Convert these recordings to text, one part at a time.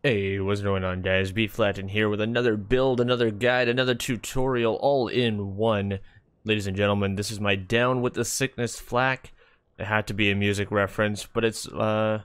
Hey, what's going on, guys? B-Flat in here with another build, another guide, another tutorial, all in one. Ladies and gentlemen, this is my Down with the Sickness flak. It had to be a music reference, but it's more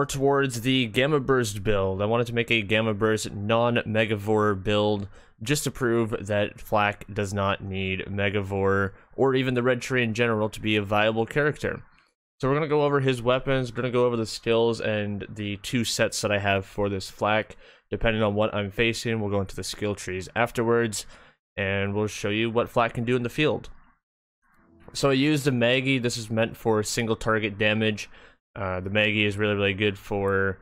towards the Gamma Burst build. I wanted to make a Gamma Burst non-Megavore build just to prove that flak does not need Megavore or even the red tree in general to be a viable character. So we're going to go over his weapons, we're going to go over the skills and the two sets that I have for this flak. Depending on what I'm facing, we'll go into the skill trees afterwards, and we'll show you what flak can do in the field. So I used the Maggie. This is meant for single target damage. The Maggie is really good for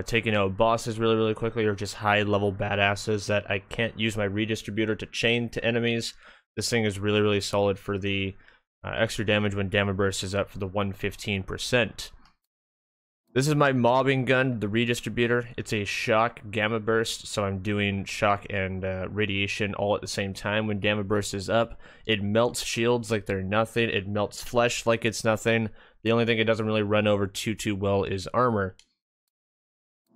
taking out bosses really quickly, or just high level badasses that I can't use my redistributor to chain to enemies. This thing is really solid for the extra damage when Gamma Burst is up for the 115%. This is my mobbing gun, the redistributor. It's a shock Gamma Burst, so I'm doing shock and radiation all at the same time. When Gamma Burst is up, it melts shields like they're nothing. It melts flesh like it's nothing. The only thing it doesn't really run over too well is armor.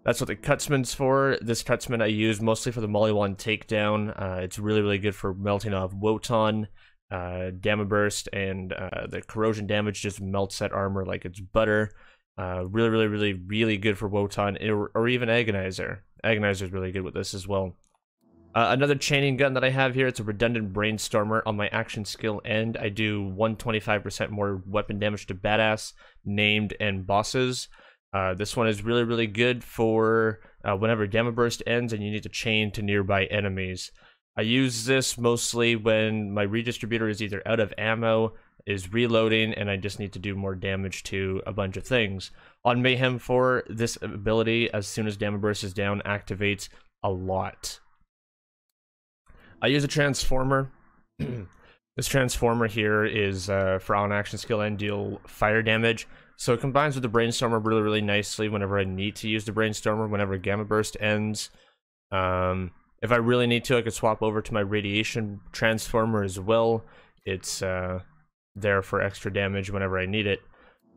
That's what the Cutsman's for. This Cutsman I use mostly for the Mollywand takedown. It's really good for melting off Wotan. Gamma Burst and the corrosion damage just melts that armor like it's butter. Really good for Wotan or even Agonizer. Agonizer is really good with this as well. Another chaining gun that I have here, it's a redundant Brainstormer. On my action skill end, I do 125% more weapon damage to badass, named, and bosses. This one is really good for whenever Gamma Burst ends and you need to chain to nearby enemies. I use this mostly when my redistributor is either out of ammo, is reloading, and I just need to do more damage to a bunch of things. On Mayhem 4, this ability, as soon as Gamma Burst is down, activates a lot. I use a Transformer. This Transformer here is for on action skill and deal fire damage. So it combines with the Brainstormer really nicely whenever I need to use the Brainstormer, whenever Gamma Burst ends. If I really need to, I could swap over to my Radiation Transformer as well. It's there for extra damage whenever I need it.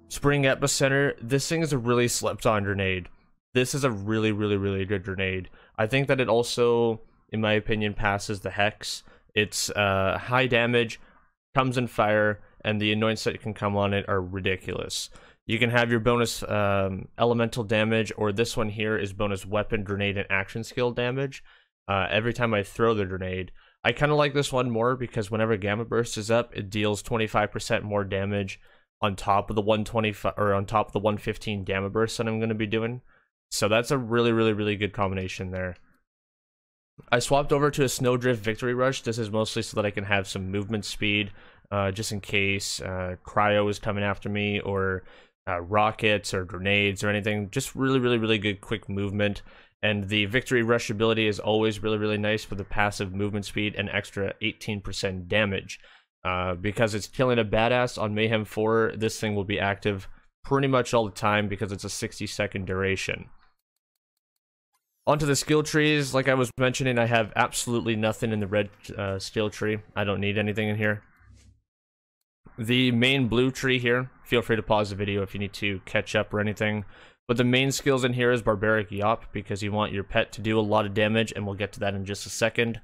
Spring Epicenter, this thing is a really slept-on grenade. This is a really good grenade. I think that it also, in my opinion, passes the Hex. It's high damage, comes in fire, and the annoyance that can come on it are ridiculous. You can have your bonus elemental damage, or this one here is bonus weapon, grenade, and action skill damage. Every time I throw the grenade. I kind of like this one more because whenever Gamma Burst is up, it deals 25% more damage on top of the 125 or on top of the 115 Gamma Burst that I'm going to be doing. So that's a really good combination there. I swapped over to a Snowdrift Victory Rush. This is mostly so that I can have some movement speed, just in case Cryo is coming after me, or rockets or grenades or anything. Just really good quick movement. And the Victory Rush ability is always really nice for the passive movement speed and extra 18% damage. Because it's killing a badass on Mayhem 4, this thing will be active pretty much all the time because it's a 60-second duration. Onto the skill trees, like I was mentioning, I have absolutely nothing in the red skill tree. I don't need anything in here. The main blue tree here, feel free to pause the video if you need to catch up or anything. But the main skills in here is Barbaric Yop, because you want your pet to do a lot of damage, and we'll get to that in just a second.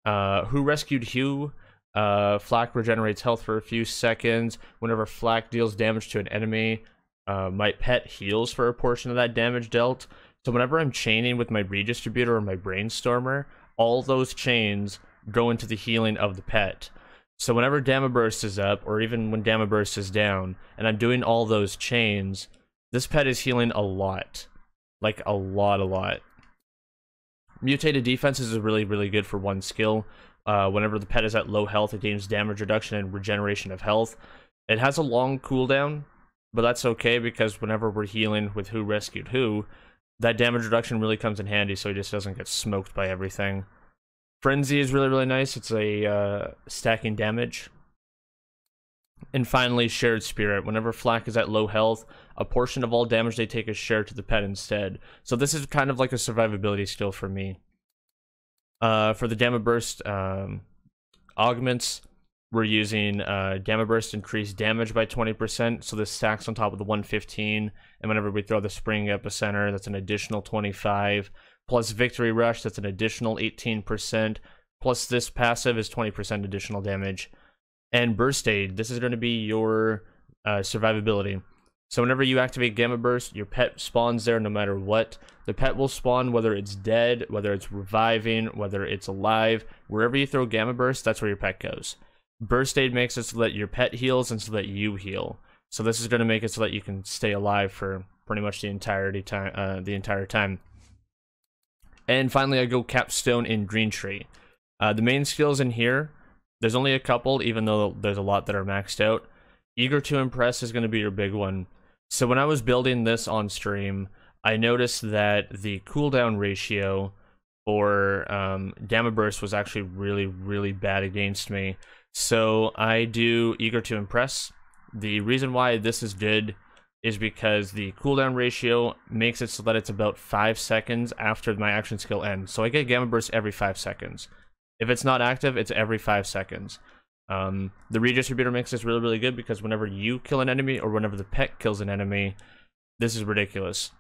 Who Rescued Hugh? Flak regenerates health for a few seconds. Whenever Flak deals damage to an enemy, my pet heals for a portion of that damage dealt. So whenever I'm chaining with my redistributor or my Brainstormer, all those chains go into the healing of the pet. So whenever Gamma Burst is up, or even when Gamma Burst is down, and I'm doing all those chains, this pet is healing a lot. Like, a lot. Mutated Defenses is really good for one skill. Whenever the pet is at low health, it gains damage reduction and regeneration of health. It has a long cooldown, but that's okay, because whenever we're healing with Who Rescued Who, that damage reduction really comes in handy, so he just doesn't get smoked by everything. Frenzy is really nice. It's a stacking damage. And finally, Shared Spirit. Whenever flak is at low health, a portion of all damage they take is shared to the pet instead. So this is kind of like a survivability skill for me. For the Gamma Burst augments, we're using Gamma Burst increased damage by 20%, so this stacks on top of the 115, and whenever we throw the Spring Epicenter, that's an additional 25, plus Victory Rush, that's an additional 18%, plus this passive is 20% additional damage. And Burst Aid, this is going to be your survivability. So whenever you activate Gamma Burst, your pet spawns there no matter what. The pet will spawn whether it's dead, whether it's reviving, whether it's alive. Wherever you throw Gamma Burst, that's where your pet goes. Burst Aid makes it so that your pet heals and so that you heal. So this is going to make it so that you can stay alive for pretty much the entire time. And finally, I go Capstone in Green Tree. The main skills in here, there's only a couple, even though there's a lot that are maxed out. Eager to Impress is going to be your big one. So when I was building this on stream, I noticed that the cooldown ratio for Gamma Burst was actually really, really bad against me. So I do Eager to Impress. The reason why this is good is because the cooldown ratio makes it so that it's about 5 seconds after my action skill ends. So I get Gamma Burst every 5 seconds. If it's not active, it's every 5 seconds. The redistributor makes this really, really good because whenever you kill an enemy or whenever the pet kills an enemy, this is ridiculous.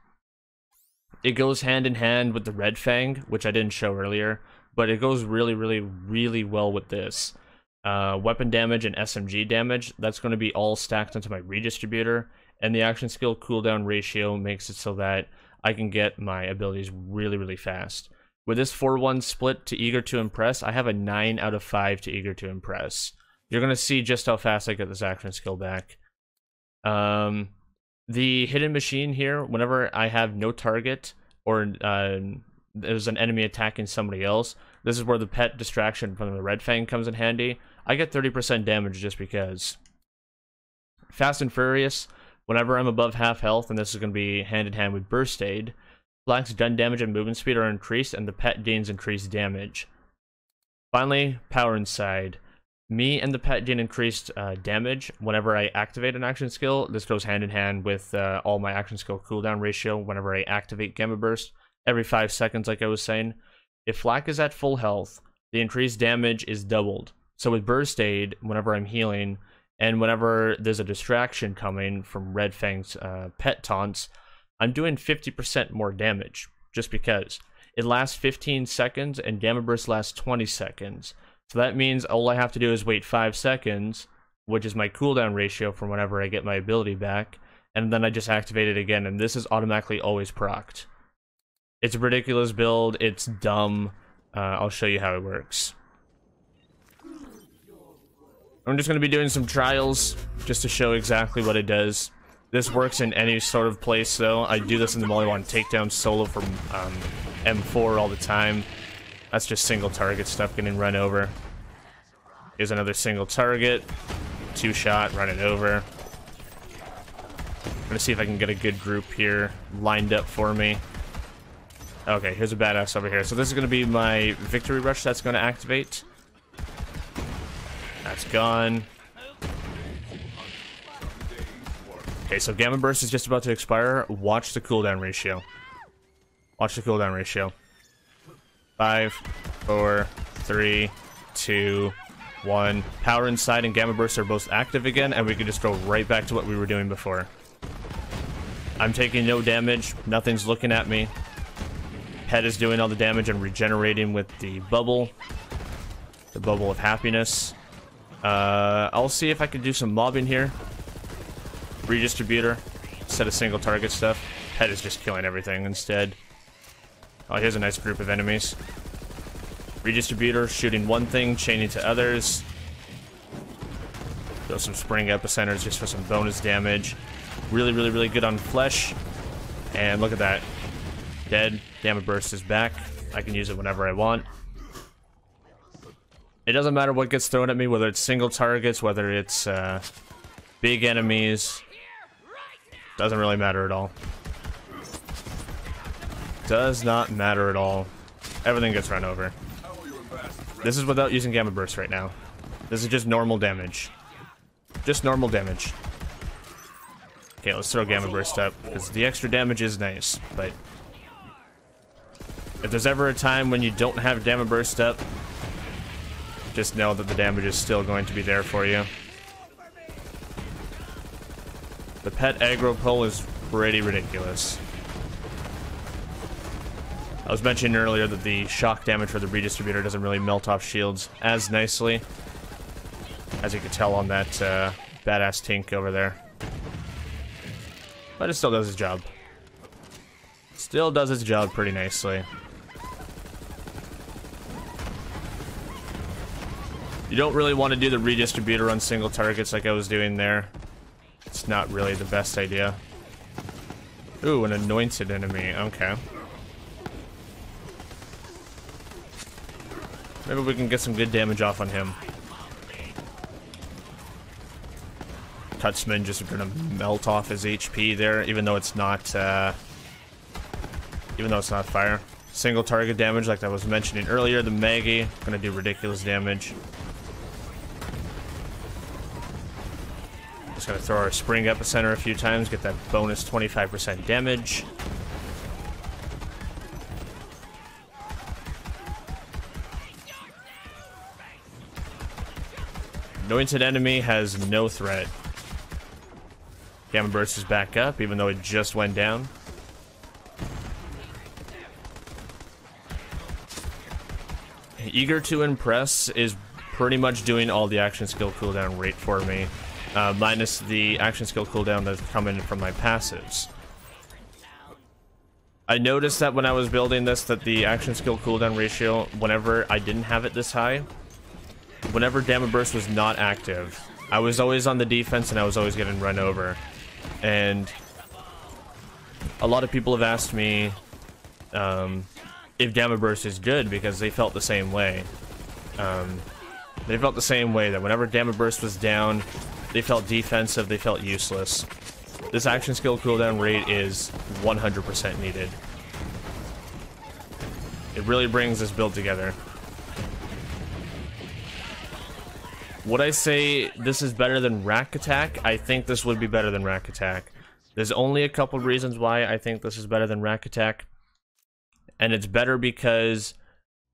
It goes hand in hand with the Red Fang, which I didn't show earlier, but it goes really, really, really well with this. Weapon damage and SMG damage, that's going to be all stacked onto my redistributor, and the action skill cooldown ratio makes it so that I can get my abilities really, really fast. With this 4-1 split to Eager to Impress, I have a 9 out of 5 to Eager to Impress. You're going to see just how fast I get this action skill back. The Hidden Machine here, whenever I have no target or there's an enemy attacking somebody else, this is where the pet distraction from the Red Fang comes in handy. I get 30% damage just because. Fast and Furious, whenever I'm above half health, and this is going to be hand in hand with Burst Aid, Black's gun damage and movement speed are increased, and the pet gains increased damage. Finally, Power Inside. Me and the pet gain increased damage whenever I activate an action skill. This goes hand in hand with all my action skill cooldown ratio whenever I activate Gamma Burst every 5 seconds, like I was saying. If Flak is at full health, the increased damage is doubled. So with Burst Aid, whenever I'm healing, and whenever there's a distraction coming from Red Fang's pet taunts, I'm doing 50% more damage, just because. It lasts 15 seconds, and Gamma Burst lasts 20 seconds. So that means all I have to do is wait 5 seconds, which is my cooldown ratio from whenever I get my ability back, and then I just activate it again, and this is automatically always procced. It's a ridiculous build, it's dumb. I'll show you how it works. I'm just going to be doing some trials, just to show exactly what it does. This works in any sort of place, though. I do this in the Molly-1 takedown solo from M4 all the time. That's just single target stuff getting run over. Here's another single target. 2-shot, run it over. I'm gonna see if I can get a good group here lined up for me. Okay, here's a badass over here. So this is gonna be my Victory Rush that's gonna activate. That's gone. Okay, so Gamma Burst is just about to expire. Watch the cooldown ratio. Watch the cooldown ratio. 5, 4, 3, 2, 1. Power Inside and Gamma Burst are both active again, and we can just go right back to what we were doing before. I'm taking no damage. Nothing's looking at me. Pet is doing all the damage and regenerating with the bubble. The bubble of happiness. I'll see if I can do some mobbing here. Redistributor. Instead of single target stuff. Pet is just killing everything instead. Oh, here's a nice group of enemies. Redistributor shooting one thing, chaining to others. Throw some Spring Epicenters just for some bonus damage. Really, really, really good on flesh. And look at that. Dead. Gamma Burst is back. I can use it whenever I want. It doesn't matter what gets thrown at me, whether it's single targets, whether it's big enemies. Doesn't really matter at all. Does not matter at all. Everything gets run over. This is without using Gamma Burst right now. This is just normal damage. Just normal damage. Okay, let's throw Gamma Burst up, because the extra damage is nice, but if there's ever a time when you don't have Gamma Burst up, just know that the damage is still going to be there for you. The pet aggro pull is pretty ridiculous. I was mentioning earlier that the shock damage for the redistributor doesn't really melt off shields as nicely, as you can tell on that badass Tink over there. But it still does its job. Still does its job pretty nicely. You don't really want to do the redistributor on single targets like I was doing there. It's not really the best idea. Ooh, an anointed enemy. Okay. Maybe we can get some good damage off on him. Touchman just gonna melt off his HP there, even though it's not fire. Single target damage, like I was mentioning earlier, the Maggie gonna do ridiculous damage. Just gonna throw our Spring Epicenter a few times, get that bonus 25% damage. Anointed enemy has no threat. Gamma Burst is back up, even though it just went down. Eager to Impress is pretty much doing all the action skill cooldown rate for me, minus the action skill cooldown that's coming from my passives. I noticed that when I was building this, that the action skill cooldown ratio, whenever I didn't have it this high, whenever Gamma Burst was not active, I was always on the defense and I was always getting run over. And a lot of people have asked me if Gamma Burst is good, because they felt the same way. They felt the same way, that whenever Gamma Burst was down, they felt defensive, they felt useless. This action skill cooldown rate is 100% needed. It really brings this build together. Would I say this is better than Rack Attack? I think this would be better than Rack Attack. There's only a couple reasons why I think this is better than Rack Attack. And it's better because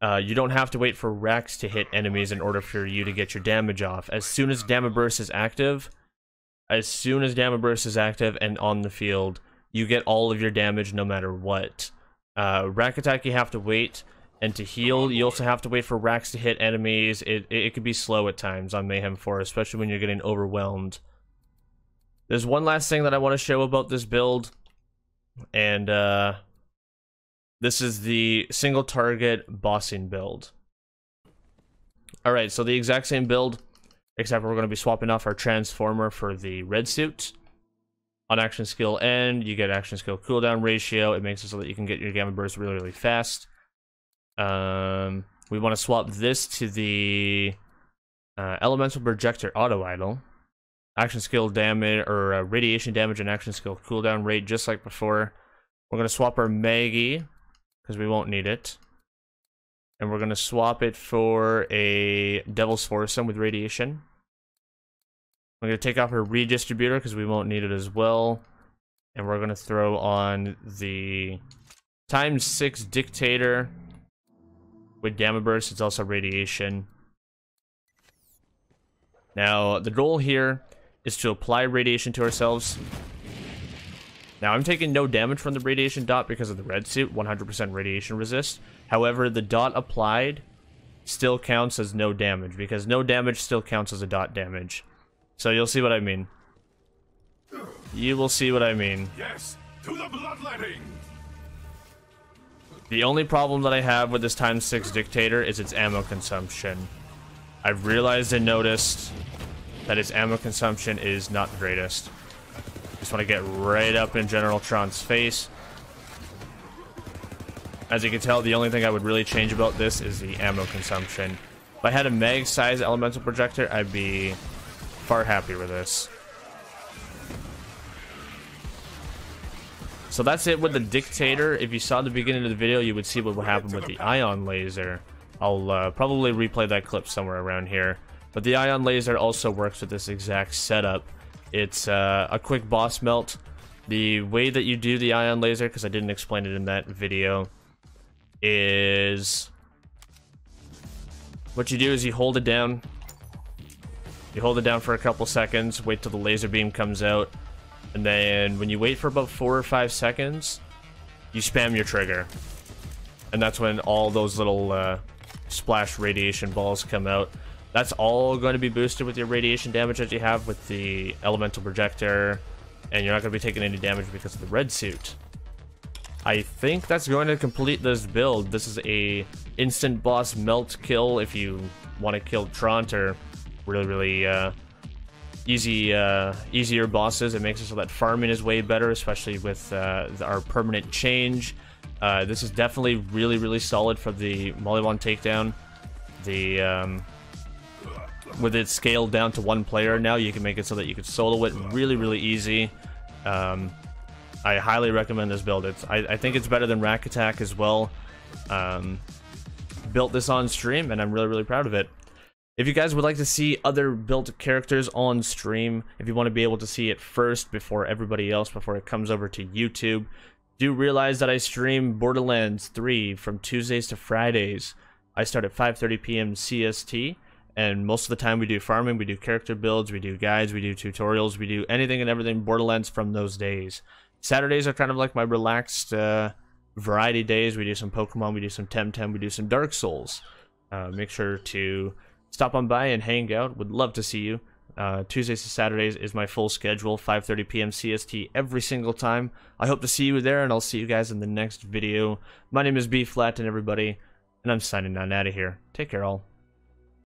you don't have to wait for racks to hit enemies in order for you to get your damage off. As soon as Gamma Burst is active, and on the field, you get all of your damage no matter what. Rack Attack, you have to wait. And to heal, you also have to wait for racks to hit enemies. It could be slow at times on Mayhem 4, especially when you're getting overwhelmed. There's one last thing that I want to show about this build. And this is the single target bossing build. Alright, so the exact same build, except we're going to be swapping off our Transformer for the red suit. On action skill end, you get action skill cooldown ratio. It makes it so that you can get your Gamma Burst really, really fast. We want to swap this to the Elemental Projector Auto Idol. Action skill damage, or radiation damage and action skill cooldown rate, just like before. We're going to swap our Maggie, because we won't need it. And we're going to swap it for a Devil's Foursome with radiation. We're going to take off our Redistributor, because we won't need it as well. And we're going to throw on the ×6 Dictator with Gamma Burst. It's also radiation. Now, the goal here is to apply radiation to ourselves. Now, I'm taking no damage from the radiation dot because of the red suit, 100% radiation resist. However, the dot applied still counts as no damage, because no damage still counts as a dot damage. So you'll see what I mean. You will see what I mean. Yes, to the bloodletting. The only problem that I have with this ×6 Dictator is its ammo consumption. I've realized and noticed that its ammo consumption is not the greatest. Just want to get right up in General Tron's face. As you can tell, the only thing I would really change about this is the ammo consumption. If I had a mag-size elemental projector, I'd be far happier with this. So that's it with the Dictator. If you saw the beginning of the video, you would see what would happen with the Ion Laser. I'll probably replay that clip somewhere around here. But the Ion Laser also works with this exact setup. It's a quick boss melt. The way that you do the Ion Laser, because I didn't explain it in that video, is what you do is you hold it down. You hold it down for a couple seconds, wait till the laser beam comes out, and then when you wait for about 4 or 5 seconds, you spam your trigger. And that's when all those little splash radiation balls come out. That's all going to be boosted with your radiation damage that you have with the elemental projector, and you're not going to be taking any damage because of the red suit. I think that's going to complete this build. This is a instant boss melt kill if you want to kill Trant or really easier bosses. It makes it so that farming is way better, especially with our permanent change. This is definitely really solid for the Mollywan takedown. With it scaled down to 1 player now, you can make it so that you can solo it really easy. I highly recommend this build. I think it's better than Rack Attack as well. Built this on stream, and I'm really proud of it. If you guys would like to see other built characters on stream, if you want to be able to see it first before everybody else, before it comes over to YouTube, do realize that I stream Borderlands 3 from Tuesdays to Fridays. I start at 5:30 p.m. CST, and most of the time we do farming, we do character builds, we do guides, we do tutorials, we do anything and everything Borderlands from those days. Saturdays are kind of like my relaxed variety days. We do some Pokemon, we do some Temtem, we do some Dark Souls. Make sure to stop on by and hang out. Would love to see you. Tuesdays to Saturdays is my full schedule, 5:30 p.m. CST every single time. I hope to see you there, and I'll see you guys in the next video. My name is B Flat and everybody, and I'm signing on out of here. Take care all.